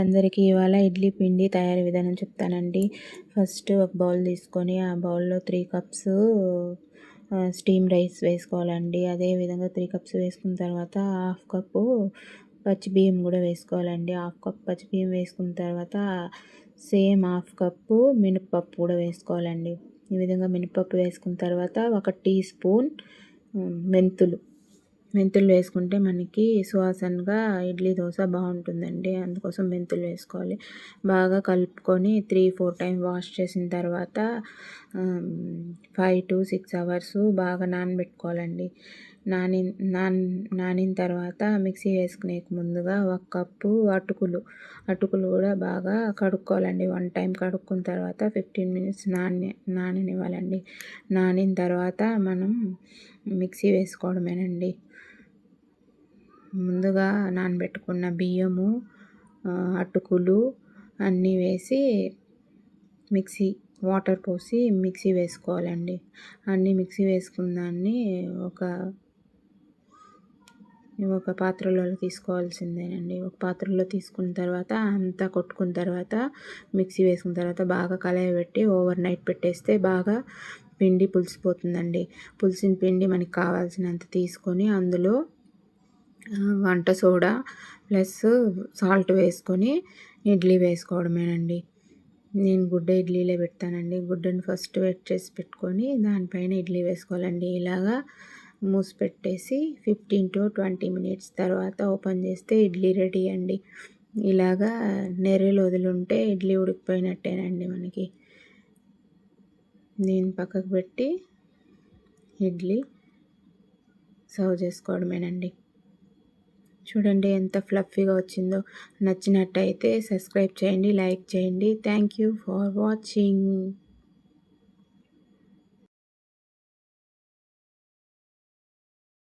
అందరికీ ఇవాళ ఇడ్లీ పిండి తయారీ విధానం చెప్తానండి. ఫస్ట్ ఒక బౌల్ తీసుకొని ఆ బౌల్‌లో 3 కప్స్ స్టీమ్ రైస్ వేసుకోవాలండి. అదేవిధంగా 3 కప్స్ వేసుకున్న తర్వాత హాఫ్ కప్పు పచ్చి బియ్యం కూడా వేసుకోవాలండి. హాఫ్ కప్ పచ్చి బియ్యం వేసుకున్న తర్వాత సేమ్ హాఫ్ కప్పు మినపప్పు కూడా వేసుకోవాలండి. ఈ విధంగా మినపప్పు వేసుకున్న తర్వాత ఒక టీ స్పూన్ మెంతులు వేసుకుంటే మనకి సువాసనగా ఇడ్లీ దోశ బాగుంటుందండి. అందుకోసం మెంతులు వేసుకోవాలి. బాగా కలుపుకొని 3-4 టైమ్ వాష్ చేసిన తర్వాత 5 to 6 అవర్స్ బాగా నానబెట్టుకోవాలండి. నానిన తర్వాత మిక్సీ వేసుకునే ముందుగా 1 కప్పు అటుకులు కూడా బాగా కడుక్కోవాలండి. 1 టైం కడుక్కున్న తర్వాత 15 మినిట్స్ నాననివ్వాలండి. నానిన తర్వాత మనం మిక్సీ వేసుకోవడమేనండి. ముందుగా నానబెట్టుకున్న బియ్యము, అటుకులు అన్నీ వేసి వాటర్ పోసి మిక్సీ వేసుకోవాలండి. అన్నీ మిక్సీ వేసుకున్న దాన్ని ఒక పాత్రలో తీసుకోవాల్సిందేనండి. ఒక పాత్రలో తీసుకున్న తర్వాత అంతా కొట్టుకున్న తర్వాత మిక్సీ వేసుకున్న తర్వాత బాగా కలయబెట్టి ఓవర్ నైట్ పెట్టేస్తే బాగా పిండి పులిసిపోతుందండి. పులిసిన పిండి మనకి కావాల్సినంత తీసుకొని అందులో వంట సోడా ప్లస్ సాల్ట్ వేసుకొని ఇడ్లీ వేసుకోవడమేనండి. నేను గుడ్డ ఇడ్లీలే పెడతానండి. గుడ్డను ఫస్ట్ వెట్ చేసి పెట్టుకొని దానిపైన ఇడ్లీ వేసుకోవాలండి. ఇలాగా మూసి పెట్టేసి 15 to 20 మినిట్స్ తర్వాత ఓపెన్ చేస్తే ఇడ్లీ రెడీ అండి. ఇలాగా నెర్రెలు వదులుంటే ఇడ్లీ ఉడికిపోయినట్టేనండి మనకి. నేను పక్కకు పెట్టి ఇడ్లీ సర్వ్ చేసుకోవడమేనండి. చూడండి ఎంత ఫ్లఫీగా వచ్చిందో. నచ్చినట్టయితే సబ్స్క్రైబ్ చేయండి, లైక్ చేయండి. Thank you for watching.